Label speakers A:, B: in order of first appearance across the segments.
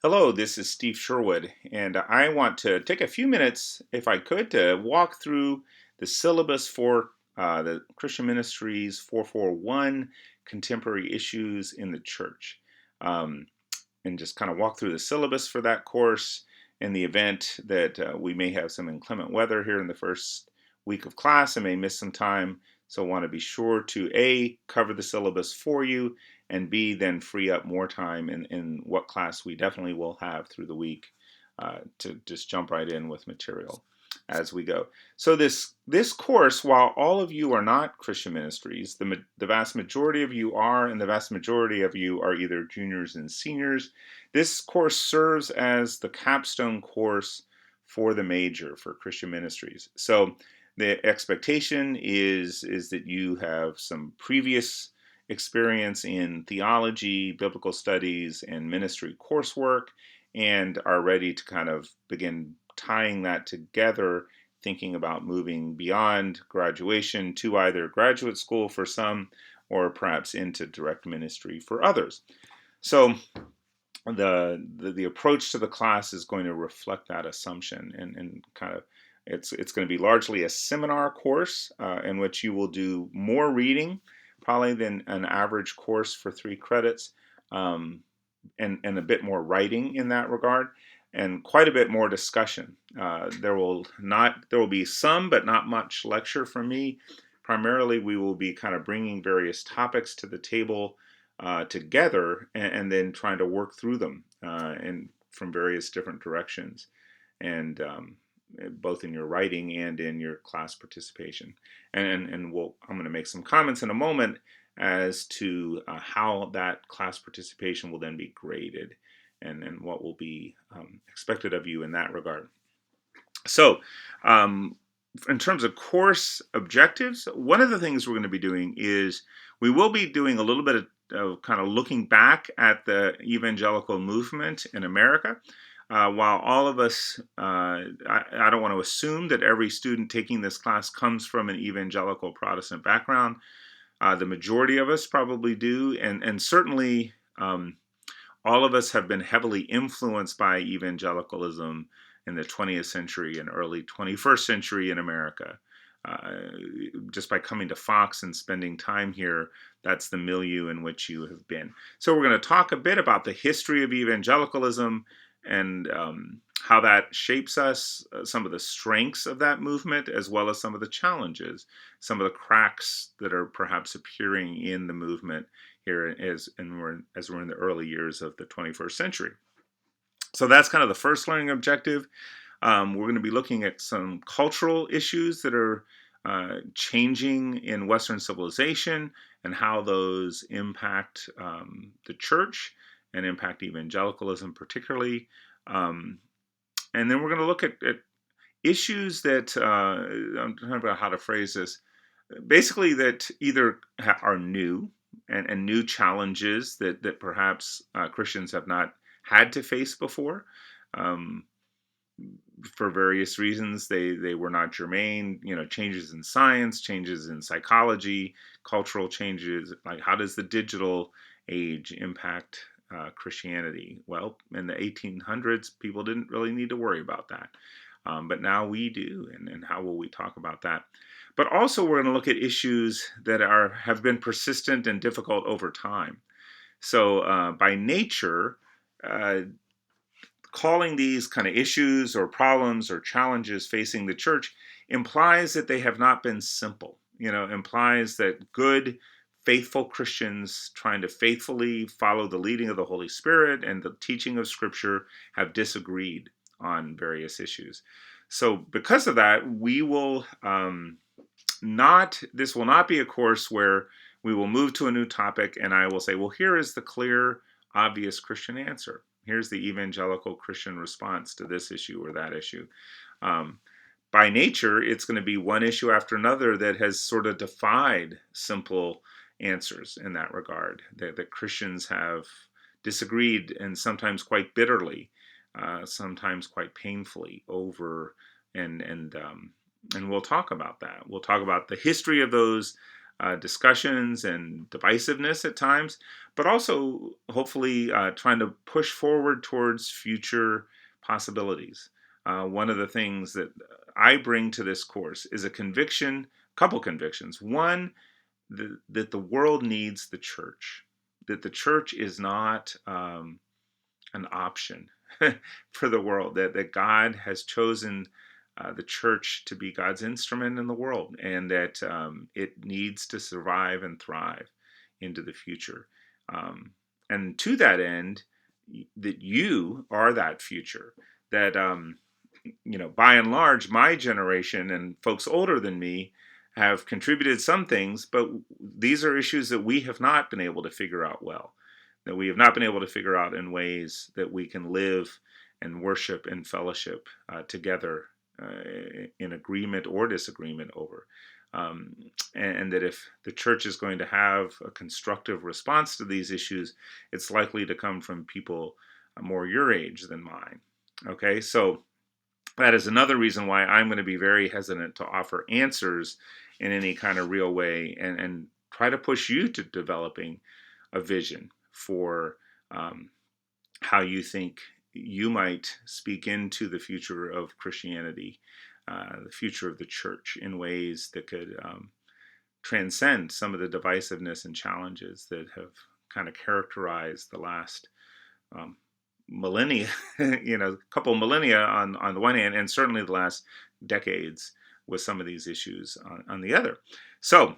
A: Hello, this is Steve Sherwood, and I want to take a few minutes, if I could, to walk through the syllabus for the Christian Ministries 441 Contemporary Issues in the Church, um, and just kind of walk through the syllabus for that course in the event that we may have some inclement weather here in the first week of class and may miss some time. So, want to be sure to A, cover the syllabus for you, and B, then free up more time in what class we definitely will have through the week to just jump right in with material as we go. So this course, while all of you are not Christian ministries, the vast majority of you are, and the vast majority of you are either juniors and seniors. This course serves as the capstone course for the major for Christian ministries. So the expectation is that you have some previous experience in theology, biblical studies, and ministry coursework, and are ready to kind of begin tying that together, thinking about moving beyond graduation to either graduate school for some or perhaps into direct ministry for others. So the approach to the class is going to reflect that assumption and kind of it's going to be largely a seminar course in which you will do more reading probably than an average course for 3 credits, um, and a bit more writing in that regard, and quite a bit more discussion. There will be some, but not much lecture from me. Primarily, we will be kind of bringing various topics to the table together, and then trying to work through them and from various different directions, and both in your writing and in your class participation. I'm going to make some comments in a moment as to how that class participation will then be graded and what will be expected of you in that regard. So, in terms of course objectives, one of the things we're going to be doing is we will be doing a little bit of kind of looking back at the evangelical movement in America. While all of us, I don't want to assume that every student taking this class comes from an evangelical Protestant background. The majority of us probably do, and certainly all of us have been heavily influenced by evangelicalism in the 20th century and early 21st century in America. Just by coming to Fox and spending time here, that's the milieu in which you have been. So we're going to talk a bit about the history of evangelicalism and how that shapes us, some of the strengths of that movement, as well as some of the challenges, some of the cracks that are perhaps appearing in the movement here as we're in the early years of the 21st century. So that's kind of the first learning objective. We're going to be looking at some cultural issues that are changing in Western civilization and how those impact the church and impact evangelicalism particularly. And then we're going to look at issues that, I'm trying to figure out how to phrase this, basically that either are new and new challenges that perhaps Christians have not had to face before. For various reasons, they were not germane. Changes in science, changes in psychology, cultural changes. Like, how does the digital age impact Christianity? Well, in the 1800s, people didn't really need to worry about that, but now we do. And how will we talk about that? But also, we're going to look at issues that have been persistent and difficult over time. So, by nature, calling these kind of issues or problems or challenges facing the church implies that they have not been simple. Implies that good, faithful Christians trying to faithfully follow the leading of the Holy Spirit and the teaching of Scripture have disagreed on various issues. So because of that, we will this will not be a course where we will move to a new topic and I will say, well, here is the clear, obvious Christian answer. Here's the evangelical Christian response to this issue or that issue. By nature, it's going to be one issue after another that has sort of defied simple answers in that regard, that Christians have disagreed, and sometimes quite bitterly, sometimes quite painfully over, and we'll talk about that. We'll talk about the history of those discussions and divisiveness at times, but also hopefully trying to push forward towards future possibilities. One of the things that I bring to this course is a conviction, couple convictions. One, that the world needs the church, that the church is not an option for the world, that God has chosen the church to be God's instrument in the world, and that it needs to survive and thrive into the future. And to that end, that you are that future, that by and large, my generation and folks older than me have contributed some things, but these are issues that we have not been able to figure out well, that we have not been able to figure out in ways that we can live and worship and fellowship together in agreement or disagreement over. And that if the church is going to have a constructive response to these issues, it's likely to come from people more your age than mine. Okay, so that is another reason why I'm going to be very hesitant to offer answers in any kind of real way, and try to push you to developing a vision for how you think you might speak into the future of Christianity, the future of the church, in ways that could transcend some of the divisiveness and challenges that have kind of characterized the last millennia, a couple of millennia on the one hand, and certainly the last decades with some of these issues on the other. So,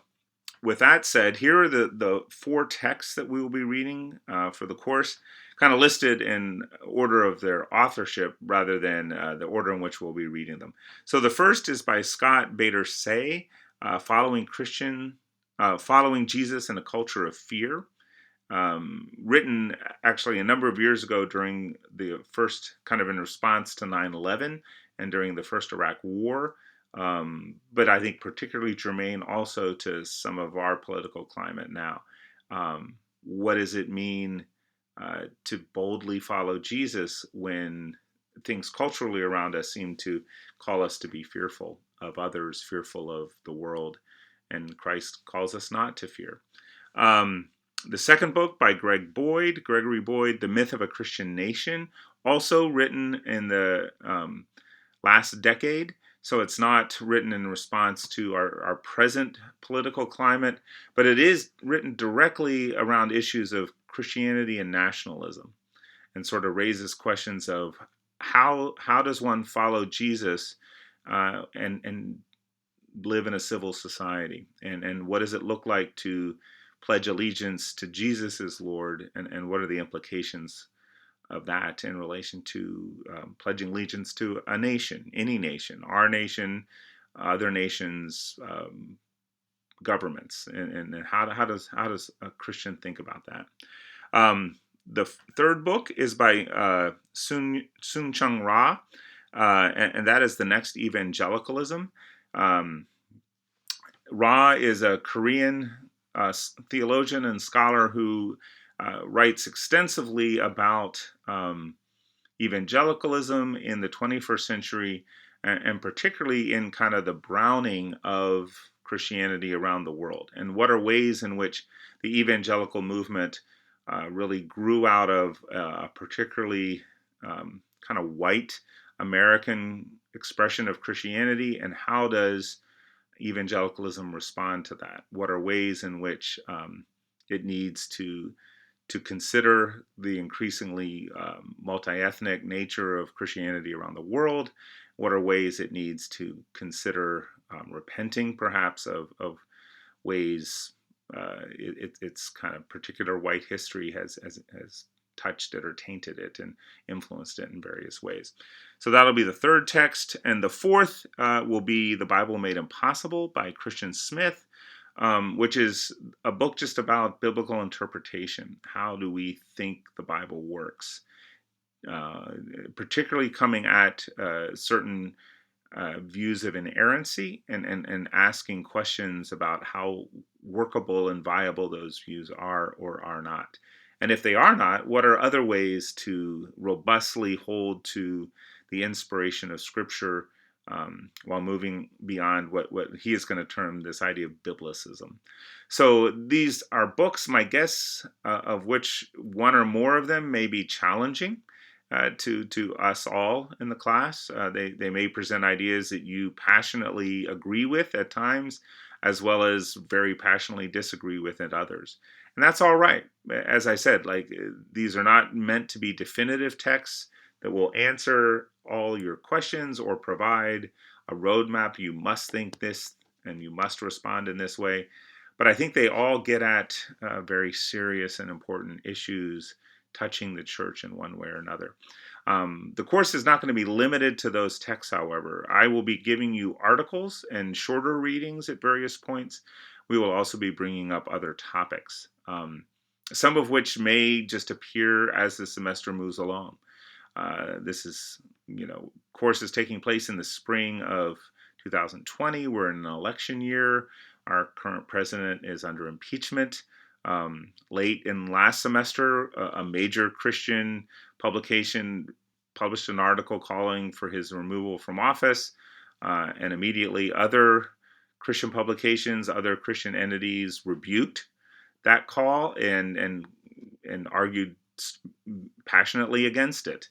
A: with that said, here are the four texts that we will be reading for the course, kind of listed in order of their authorship rather than the order in which we'll be reading them. So the first is by Scott Bader Say, Following Jesus in a Culture of Fear. Written actually a number of years ago during the first, kind of in response to 9/11 and during the first Iraq War, but I think particularly germane also to some of our political climate now. What does it mean to boldly follow Jesus when things culturally around us seem to call us to be fearful of others, fearful of the world, and Christ calls us not to fear? The second book by Gregory Boyd, The Myth of a Christian Nation, also written in the last decade. So it's not written in response to our present political climate, but it is written directly around issues of Christianity and nationalism, and sort of raises questions of how does one follow Jesus and live in a civil society, and what does it look like to pledge allegiance to Jesus as Lord, and what are the implications of that in relation to pledging allegiance to a nation, any nation, our nation, other nations, governments, and how does a Christian think about that? The third book is by Soong Chung Ra, and that is The Next Evangelicalism. Ra is a Korean theologian and scholar who writes extensively about evangelicalism in the 21st century, and particularly in kind of the browning of Christianity around the world, and what are ways in which the evangelical movement really grew out of a particularly kind of white American expression of Christianity, and how does evangelicalism respond to that? What are ways in which it needs to consider the increasingly multi-ethnic nature of Christianity around the world? What are ways it needs to consider repenting, perhaps, of ways its kind of particular white history has touched it or tainted it and influenced it in various ways? So that'll be the third text. And the fourth will be The Bible Made Impossible by Christian Smith, which is a book just about biblical interpretation. How do we think the Bible works? Particularly coming at certain views of inerrancy, and asking questions about how workable and viable those views are or are not. And if they are not, what are other ways to robustly hold to the inspiration of Scripture while moving beyond what he is going to term this idea of biblicism. So these are books, my guess, of which one or more of them may be challenging to us all in the class. They may present ideas that you passionately agree with at times, as well as very passionately disagree with at others. And that's all right. As I said, like these are not meant to be definitive texts that will answer all your questions or provide a roadmap. You must think this and you must respond in this way. But I think they all get at very serious and important issues touching the church in one way or another. The course is not going to be limited to those texts, however. I will be giving you articles and shorter readings at various points. We will also be bringing up other topics, some of which may just appear as the semester moves along. This is, course is taking place in the spring of 2020. We're in an election year. Our current president is under impeachment. Late in last semester, a major Christian publication published an article calling for his removal from office, and immediately other Christian publications, other Christian entities rebuked that call and argued passionately against it.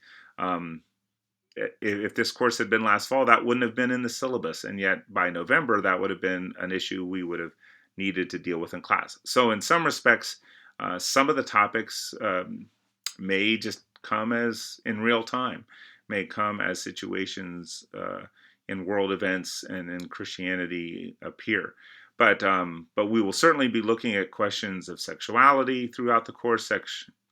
A: If this course had been last fall, that wouldn't have been in the syllabus, and yet by November, that would have been an issue we would have needed to deal with in class. So in some respects, some of the topics may just come as in real time, may come as situations in world events and in Christianity appear. But we will certainly be looking at questions of sexuality throughout the course,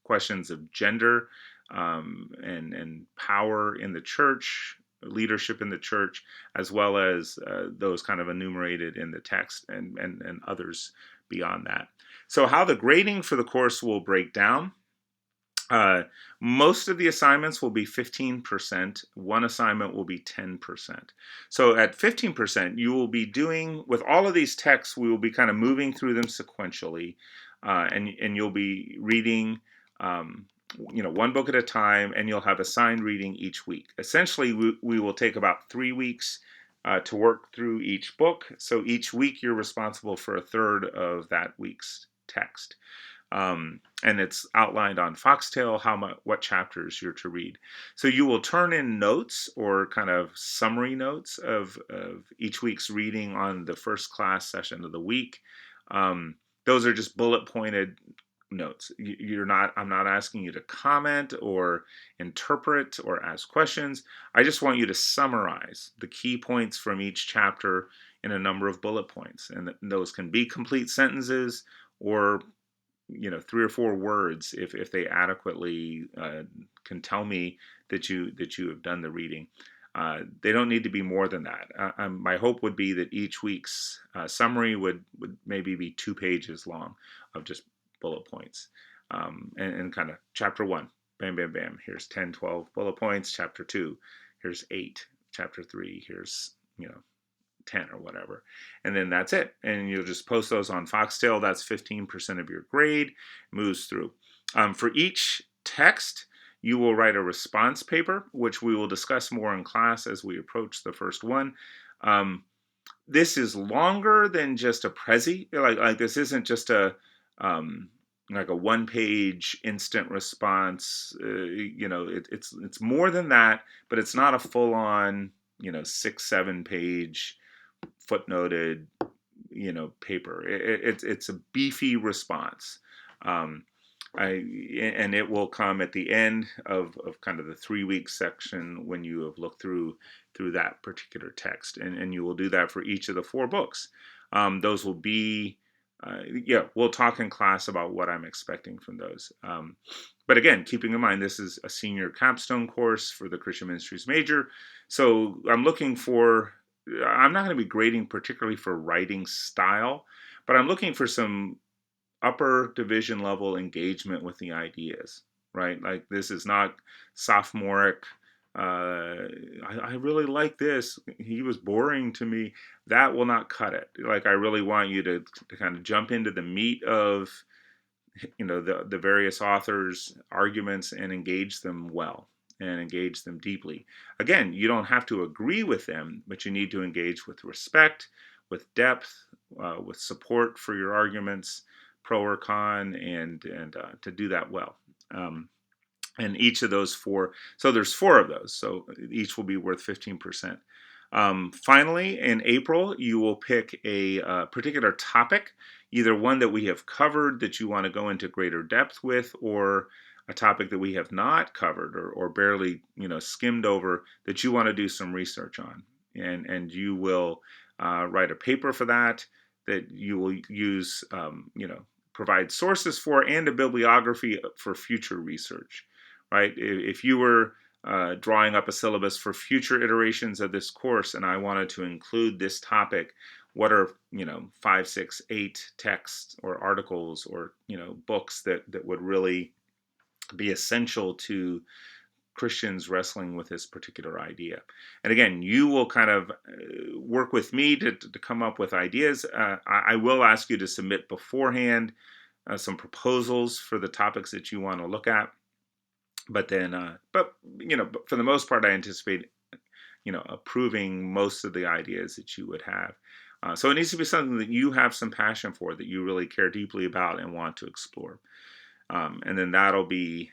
A: questions of gender and power in the church, leadership in the church, as well as those kind of enumerated in the text and others beyond that. So how the grading for the course will break down. Most of the assignments will be 15%. One assignment will be 10%. So at 15%, you will be doing, with all of these texts, we will be kind of moving through them sequentially, and you'll be reading one book at a time, and you'll have assigned reading each week. Essentially, we will take about 3 weeks to work through each book. So each week you're responsible for a third of that week's text. And it's outlined on Foxtail what chapters you're to read. So you will turn in notes or kind of summary notes of each week's reading on the first class session of the week. Those are just bullet pointed notes. I'm not asking you to comment or interpret or ask questions. I just want you to summarize the key points from each chapter in a number of bullet points. And those can be complete sentences or 3 or 4 words if they adequately can tell me that you have done the reading. They don't need to be more than that. My hope would be that each week's summary would maybe be 2 pages long of just bullet points. And kind of chapter 1, bam, bam, bam. Here's 10, 12 bullet points. Chapter 2, here's 8. Chapter 3, here's 10 or whatever. And then that's it. And you'll just post those on Foxtail. That's 15% of your grade. Moves through. For each text, you will write a response paper, which we will discuss more in class as we approach the first one. This is longer than just a Prezi. Like this isn't just a like a 1-page instant response. It's more than that, but it's not a full-on 6-7 page footnoted paper. It's a beefy response, and it will come at the end of kind of the 3-week section when you have looked through that particular text, and you will do that for each of the 4 books. Those will be we'll talk in class about what I'm expecting from those. But again, keeping in mind, this is a senior capstone course for the Christian Ministries major. So I'm not going to be grading particularly for writing style, but I'm looking for some upper division level engagement with the ideas, right? Like this is not sophomoric. I really like this. He was boring to me. That will not cut it. Like I really want you to kind of jump into the meat of the various authors' arguments and engage them well. and engage them deeply. Again, you don't have to agree with them, but you need to engage with respect, with depth, with support for your arguments, pro or con, and to do that well. And each of those four, so there's four of those, so each will be worth 15%. Finally, in April, you will pick a particular topic, either one that we have covered that you want to go into greater depth with, or a topic that we have not covered or barely skimmed over that you want to do some research on. And you will write a paper for that you will use, provide sources for, and a bibliography for future research, right? If you were drawing up a syllabus for future iterations of this course, and I wanted to include this topic, what are 5, 6, 8 texts or articles or books that would really be essential to Christians wrestling with this particular idea? And again, you will kind of work with me to come up with ideas. I will ask you to submit beforehand some proposals for the topics that you want to look at. But then, but for the most part, I anticipate, approving most of the ideas that you would have. So it needs to be something that you have some passion for, that you really care deeply about and want to explore. And then that'll be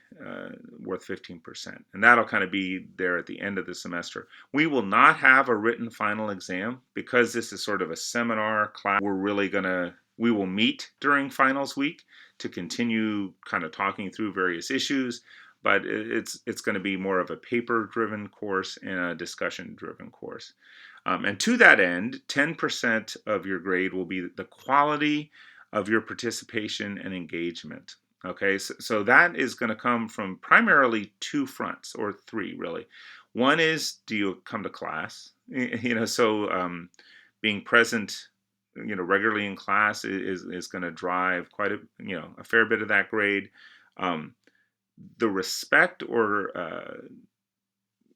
A: worth 15%. And that'll kind of be there at the end of the semester. We will not have a written final exam because this is sort of a seminar class. We will meet during finals week to continue kind of talking through various issues. But it's going to be more of a paper-driven course and a discussion-driven course. And to that end, 10% of your grade will be the quality of your participation and engagement. Okay, so that is going to come from primarily two fronts, or three really. One is, do you come to class? So being present, regularly in class is going to drive quite a fair bit of that grade. The respect, or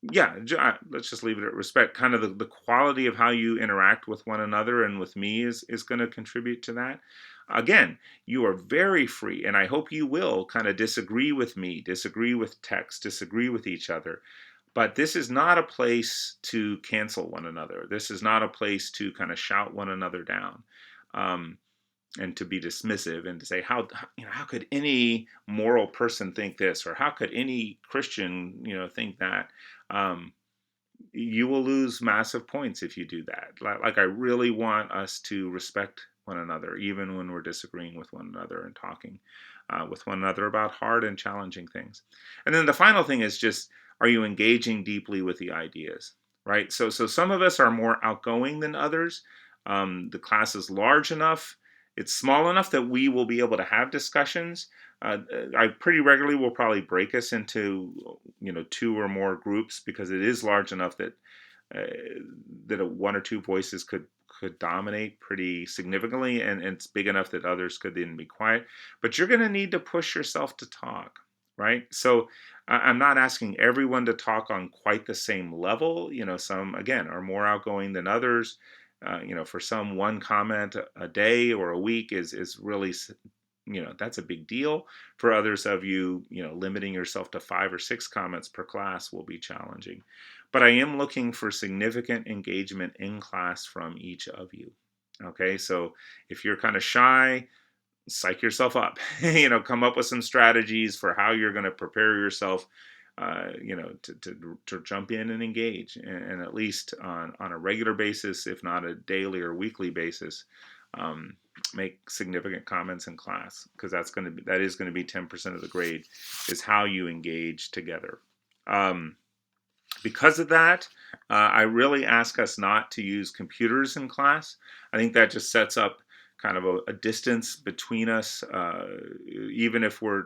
A: let's just leave it at respect. Kind of the quality of how you interact with one another and with me is going to contribute to that. Again, you are very free, and I hope you will kind of disagree with me, disagree with text, disagree with each other. But this is not a place to cancel one another. This is not a place to kind of shout one another down. And to be dismissive and to say, how could any moral person think this, or how could any Christian think that? You will lose massive points if you do that. Like I really want us to respect one another, even when we're disagreeing with one another and talking with one another about hard and challenging things. And then the final thing is just, are you engaging deeply with the ideas, right? So some of us are more outgoing than others. The class is large enough. It's small enough that we will be able to have discussions. I pretty regularly will probably break us into, 2 or more groups, because it is large enough that one or two voices could dominate pretty significantly, and it's big enough that others could then be quiet. But you're going to need to push yourself to talk, right? So I'm not asking everyone to talk on quite the same level. Some, again, are more outgoing than others. For some, one comment a day or a week is really, that's a big deal. For others of you, limiting yourself to 5 or 6 comments per class will be challenging. But I am looking for significant engagement in class from each of you. Okay, so if you're kind of shy, psych yourself up. Come up with some strategies for how you're going to prepare yourself to jump in and engage, and at least on a regular basis, if not a daily or weekly basis, make significant comments in class, because that is going to be 10% of the grade, is how you engage together. Because of that, I really ask us not to use computers in class. I think that just sets up kind of a distance between us. Even if we're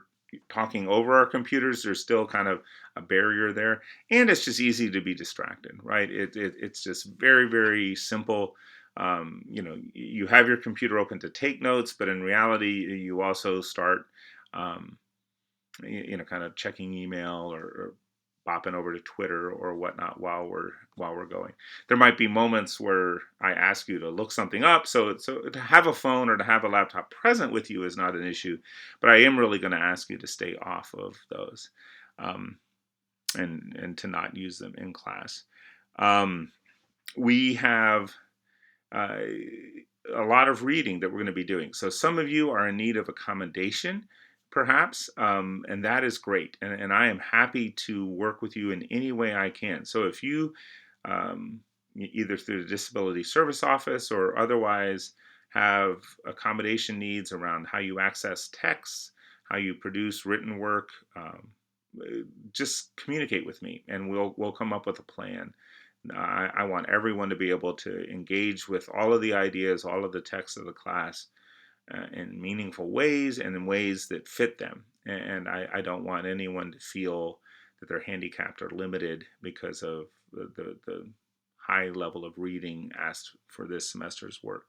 A: talking over our computers, there's still kind of a barrier there, and it's just easy to be distracted, right? It's just very, very simple. You have your computer open to take notes, but in reality, you also start, kind of checking email or bopping over to Twitter or whatnot while we're going. There might be moments where I ask you to look something up, so to have a phone or to have a laptop present with you is not an issue, but I am really going to ask you to stay off of those. and to not use them in class. Um, we have uh, a lot of reading that we're going to be doing. So some of you are in need of accommodation, perhaps, and that is great. And I am happy to work with you in any way I can. So if you, um, either through the Disability Service Office or otherwise, have accommodation needs around how you access texts, how you produce written work, just communicate with me, and we'll come up with a plan. I want everyone to be able to engage with all of the ideas, all of the texts of the class in meaningful ways and in ways that fit them. And I don't want anyone to feel that they're handicapped or limited because of the high level of reading asked for this semester's work.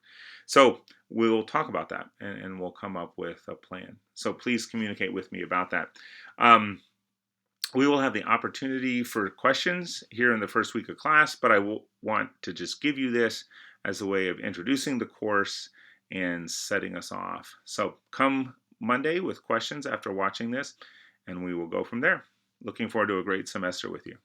A: So we'll talk about that, and we'll come up with a plan. So please communicate with me about that. We will have the opportunity for questions here in the first week of class, but I will want to just give you this as a way of introducing the course and setting us off. So come Monday with questions after watching this, and we will go from there. Looking forward to a great semester with you.